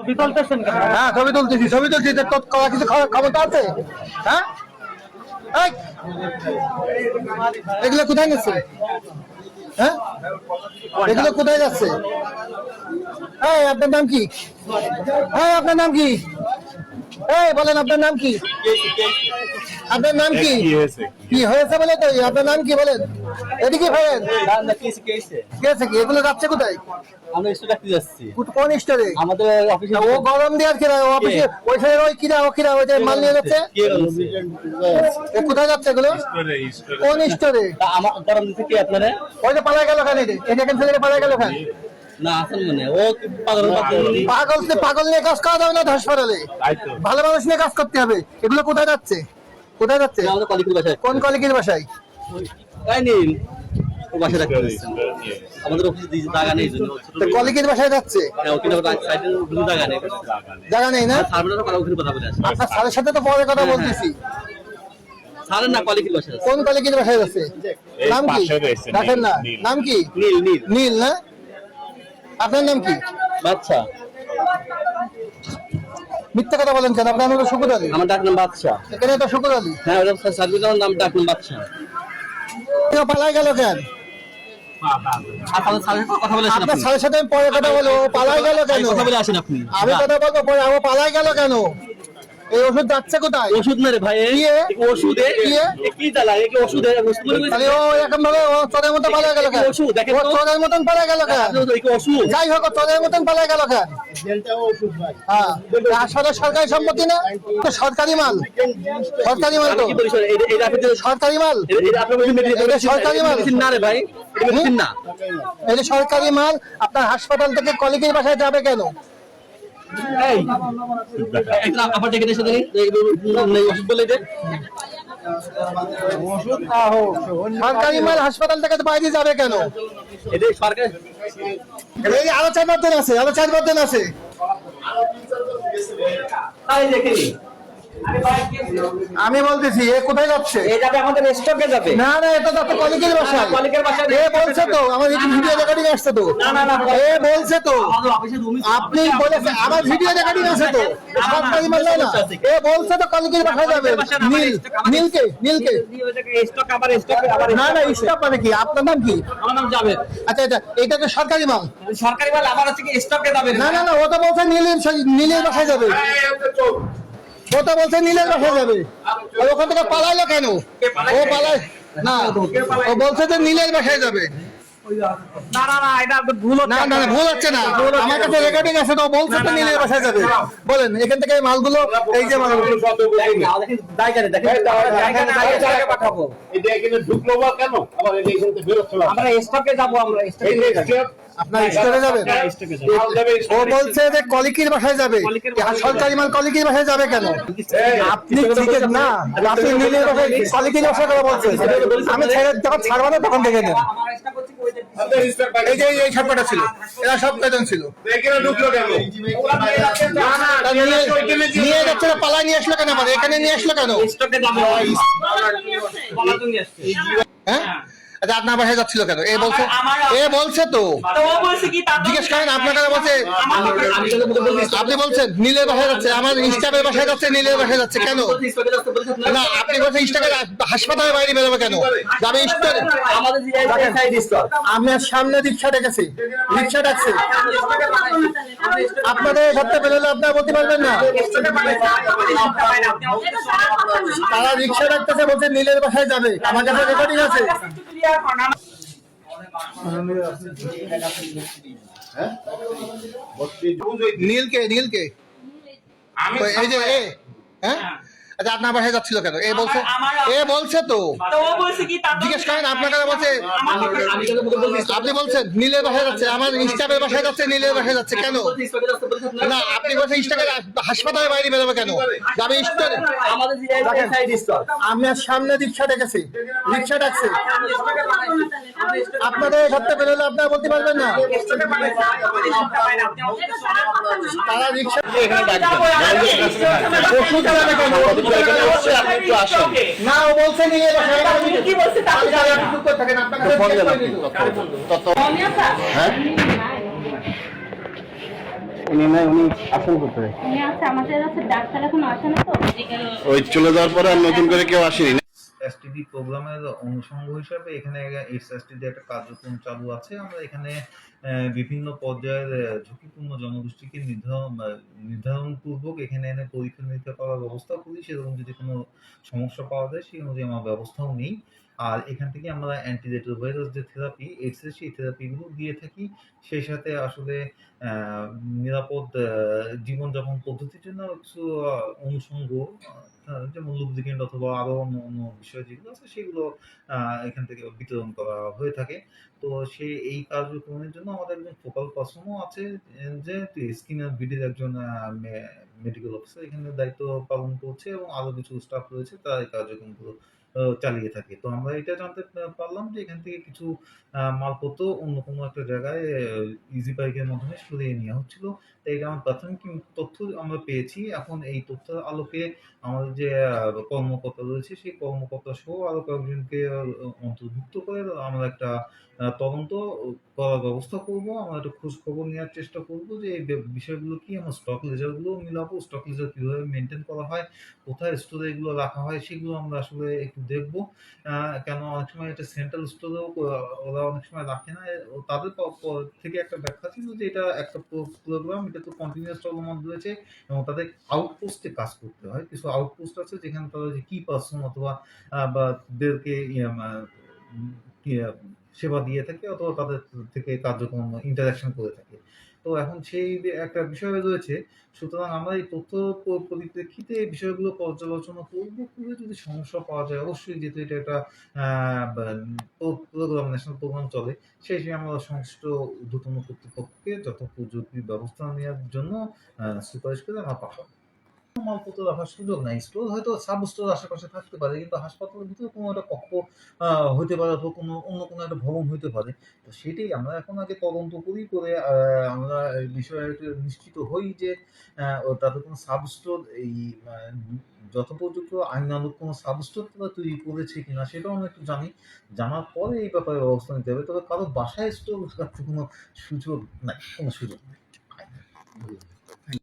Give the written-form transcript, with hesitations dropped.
ছবি তুলতেছেন কেন? হ্যাঁ ছবি তুলতেছি তোর কিছু ক্ষমতা আছে? হ্যাঁ এগুলো কোথায় গেছে? হ্যাঁ এগুলো কোথায় যাচ্ছে? হ্যাঁ আপনার নাম কি? হ্যাঁ আপনার নাম কি? এই বলেন আপনার নাম কি? আপনার নাম কি? কি হয়েছে বলে তো? আপনার নাম কি বলেন? এদিকে ফেরেন। কি এগুলো যাচ্ছে কোথায়? আমরা স্টোর রাখতে যাচ্ছি। কোন স্টোরে? আমাদের অফিসে। ও গরম দিয়ে আর কিরা অফিসে ওই সাইডে ওই কিরা ওই যে মাল নিয়ে যাচ্ছে। কোথায় যাচ্ছে এগুলো? কোন স্টোরে? আমার গরম দিতে কি আপনারা? ওই যে পালাই গেল খালি এখান থেকে পালাই গেল খালি। না আসল মনে ও পাগল নিয়ে কাজ করা যাবে না হাসপাতালে। ভালো মানুষ নিয়ে কাজ করতে হবে। এগুলো কোথায় যাচ্ছে? কোথায় যাচ্ছে? আমাদের কলিগের বাসায়। কোন কলিগের বাসায়? তাই নিন ও বাসায় রাখতে যাচ্ছি। আমাদের অফিসে জায়গা নেই জন্য কলিগের বাসায় যাচ্ছে। ওখানে সাইডে কোনো জায়গা নেই। জায়গা নেই না? সার্ভেন্টরা করা ওখানে কথা বলে আসে। আপনার স্যারের সাথে তো পরে কথা বলতেছি। স্যারের না কলিগের বাসায় আছে। কোন কলিগের বাসায় যাচ্ছে? নাম কি? দেখেন না নাম কি? নীল নীল নীল না? আপনার নাম কি? বাচ্চা। মিথ্যা কথা বলেন কেন? আপনার নাম শুকুর আলী। আমার ডাক নাম বাচ্চা। এখানে তো শুকুর আলী। হ্যাঁ ওটা সার্ভিসের নাম ডাক নাম বাচ্চা। পালাই গেল কেন? আপনার স্যারের কথা বলে আসেন। আপনার স্যারের সাথে আমি পরে কথা বলবো। পালাই গেল কেন? কথা বলে আসেন আপনি। আমি কথা বলবো পরে। আমার পালাই গেল কেন? এই ওষুধ যাচ্ছে কোথায়? ওষুধ না রে ভাই। ওষুধে কি জ্বালা? এই ওষুধে আরে ও এরকম ভাবে ও চোরের মতো পালাই গেল কেন? ওষুধ দেখেন ও চোরের মতন পালাই গেল কেন? ওষুধ যাই হোক চোরের মতন পালাই গেল কেন? হ্যাঁ আসলে সরকারি সম্পত্তি না তো সরকারি মাল। সরকারি মাল তো সরকারি মাল। এটা সরকারি মাল না রে ভাই। না এটা সরকারি মাল। আপনার হাসপাতাল থেকে কলিগের বাসায় যাবে কেন? আবার ডেকে এসে দেখি ওষুধ বলে দে। সরকারি মাল হাসপাতাল থেকে বাইরে যাবে কেন? এটা সরকার এই আরো 4-5 দিন আছে। আরো 4-5 দিন আছে। তাই দেখেনি। আমি বলতেছি এ কোথায় যাচ্ছে? এই যাবে আমাদের স্টকে যাবে। না না এটা তো কলিগের বাসায়। কলিগের বাসায় এ বলছে তো আমার ভিডিও রেকর্ডিং আসছে তো। না এ বলছে তো আমাদের অফিসে রুম আপনি বলেছেন আমার ভিডিও রেকর্ডিং আছে তো। সরকারি মাল না। এ বলছে তো কলিগের বাসায় যাবে। নীলকে স্টক আবার স্টক আবার না না স্টপ মানে কি? আপনার নাম কি? আমার নাম জাভেদ। আচ্ছা এটা তো সরকারি মাল। সরকারি মাল আবার হচ্ছে কি স্টকে যাবে। না ও তো বলছে নীলের বাসায় যাবে। ও তো বলছে নীলের বাসায় যাবে। আর ওখান থেকে পালাইলো কেন? ও পালায় না। ও বলছে যে নীলের বাসায় যাবে। না এটা ভুল হচ্ছে। না ভুল হচ্ছে না। আমার কাছে রেকর্ডিং আছে তো। বলছে তো নীলের বাসায় যাবে। বলেন এখান থেকে মালগুলো এই যে মালগুলো দেখেন জায়গায় দেখেন জায়গায় পাঠাবো। এটা এখানে ঢুকলো বা কেন? আবার এটা এখান থেকে বেরোচ্ছে না। আমরা স্টকে যাব। আমরা এই যে স্টকে স্টেপ আপনার স্টোরে যাবে। ও বলছে যে কলিকির বাসায় যাবে। সরকারি মাল কলিকির বাসায় যাবে কেন? আপনি ঠিক না। আপনি নীলের বাসায় কলিকির বাসায় কথা বলছেন। আমি যখন ছাড়বো না তখন দেখে নেন। আমার স্টক হচ্ছে ওই যে এই যে এই ছাপাটা ছিল। এরা সব কয়জন ছিল? এখানে ঢুকলো কেন? তা নিয়ে যাচ্ছে না। পালা নিয়ে আসলো কেন? আবার এখানে নিয়ে আসলো কেন? স্টকে যাবে। বলার জন্য আসছে। হ্যাঁ আচ্ছা আপনার বাসায় যাচ্ছিল কেন? এ বলছে তো। তো ও বলছে কি তা জিজ্ঞেস করেন আপনার কাছে বলছে। আপনি বলছেন নীলের বাসায় যাচ্ছে। আমার স্টাফের বাসায় যাচ্ছে। নীলের বাসায় যাচ্ছে কেন? না আপনি বলছেন স্টাফের হাসপাতালের বাইরে বেরোবে কেন? যাবে স্টোরে। আমাদের জিআই সাইড স্টক। আপনার সামনে রিক্সা ডেকেছি। রিক্সা ডাকছে। আপনাদের সপ্তাহে বেরোলে আপনারা বলতে পারবেন না। তারা রিক্সা ডাকতেছে বলছে নীলের বাসায় যাবে। আমার কাছে রেকর্ডিং আছে। নীলকে এই যে হ্যাঁ আচ্ছা আপনার বাসায় যাচ্ছিল কেন? এ বলছে তো। জিজ্ঞেস করেন আপনার কাছে বলছে। আপনি বলছেন নীলের বাসায় যাচ্ছে। আমার স্টাফের বাসায় যাচ্ছে। নীলের বাসায় যাচ্ছে কেন? না আপনি বলছেন স্টাফের হাসপাতালের বাইরে বেরোবে কেন? যাবে স্টোরে। আমাদের জিআই সাইড স্টক। আপনার সামনে রিক্সা ডেকেছি। রিক্সা ডাকছে। আপনাদের সপ্তাহে বেরোলে আপনারা বলতে পারবেন না। তারা রিক্সা না ও বলছে নিয়ে কি বলছে থাকেন আপনার উনি নাই, উনি আসেন কোথায়? উনি আছে, আমাদের আছে ডাক্তার এখন আসে না তো মেডিকেল। ওই চলে যাওয়ার পরে আর নতুন করে কেউ আসেনি না? এসটিডি প্রোগ্রামের অনুষঙ্গ হিসাবে এখানে এইডস এসটিডি একটা কার্যক্রম চালু আছে। আমরা এখানে বিভিন্ন পর্যায়ের ঝুঁকিপূর্ণ জনগোষ্ঠীকে নির্ধারণ পূর্বক এখানে এনে পরীক্ষা নিরীক্ষা করার ব্যবস্থা করি। সেরকম যদি কোনো সমস্যা পাওয়া যায় সেই অনুযায়ী আমার ব্যবস্থাও নেই। আর এখান থেকে আমরা অ্যান্টিরেট্রোভাইরাস যে থেরাপি, এইডসের সেই থেরাপিগুলো দিয়ে থাকি। সেই সাথে আসলে নিরাপদ জীবনযাপন পদ্ধতির জন্য কিছু অনুষঙ্গ, যেমন লুব্রিকেন্ট অথবা আরো অন্য বিষয় যেগুলো আছে সেগুলো এখান থেকে বিতরণ করা হয়ে থাকে। তো এই কার্যক্রমের জন্য আমাদের একজন ফোকাল পার্সনও আছে, যে স্কিনার বিডির একজন মেডিকেল অফিসার এখানে দায়িত্ব পালন করছে, এবং আরো কিছু স্টাফ রয়েছে তারা এই কার্যক্রমগুলো চালিয়ে থাকে। তো আমরা এটা জানতে পারলাম যে এখান থেকে কিছু মালপত্র অন্য কোনো একটা জায়গায় ইজি বাইকের মাধ্যমে সরিয়ে নেওয়া হচ্ছিল। তো এটা আমার প্রাথমিক তথ্য আমরা পেয়েছি। এখন এই তথ্যের আলোকে আমাদের যে কর্মকর্তা রয়েছে সেই কর্মকর্তা সহ আরো কয়েকজনকে অন্তর্ভুক্ত করে আমরা একটা তদন্ত করার ব্যবস্থা করব। আমরা একটা খোঁজ খবর নেওয়ার চেষ্টা করব যে এই বিষয়গুলো কি, আমরা স্টক লেজার গুলো মিলাবো, স্টক লেজার কিভাবে মেনটেন করা হয়, কোথায় স্টোরে এগুলো রাখা হয় সেগুলো আমরা আসলে একটু দেখবো। কেন অনেক সময় এটা সেন্ট্রাল স্টোরেও ওরা অনেক সময় রাখে না। তাদের থেকে একটা ব্যাখ্যা ছিল যে এটা একটা প্রোগ্রাম, এটা তো কন্টিনিউয়াস চলমান রয়েছে এবং তাদের আউটপোস্টে কাজ করতে হয়। কিছু আউটপোস্ট আছে যেখানে তারা যে কি পার্সন অথবা বা তাদেরকে সেবা দিয়ে থাকে অথবা তাদের থেকে কার্যক্রম ইন্টারাকশন করে থাকে। তো এখন সেই একটা বিষয় রয়েছে। সুতরাং আমরা এই তথ্য পরিপ্রেক্ষিতে এই বিষয়গুলো পর্যালোচনা করব, করে যদি সমস্যা পাওয়া যায় অবশ্যই, যেহেতু এটা একটা প্রোগ্রাম, ন্যাশনাল প্রোগ্রাম চলে, সেই হিসেবে আমরা সংশ্লিষ্ট ঊর্ধ্বতন কর্তৃপক্ষকে যথোপযোগী ব্যবস্থা নেওয়ার জন্য সুপারিশ করে আমরা পাঠাবো। মালপত্র রাখার সুযোগ নাই। স্টোর হয়তো সাব স্টোর আশেপাশে থাকতে পারে, কিন্তু হাসপাতালের ভিতরে কোনো একটা কক্ষ হইতে পারে অথবা অন্য কোনো একটা ভবন হইতে পারে। তো সেটাই আমরা এখন আগে তদন্ত করি, করে আমরা এই বিষয়ে একটু নিশ্চিত হই যে তাদের কোনো সাব স্টোর এই যথোপযুক্ত আইনানুগ কোনো সাব স্টোর তারা তৈরি করেছে কিনা সেটাও আমরা একটু জানি। জানার পরে এই ব্যাপারে ব্যবস্থা নিতে হবে। তবে কারো বাসায় স্টোর রাখার তো কোনো সুযোগ নাই, কোনো সুযোগ নেই।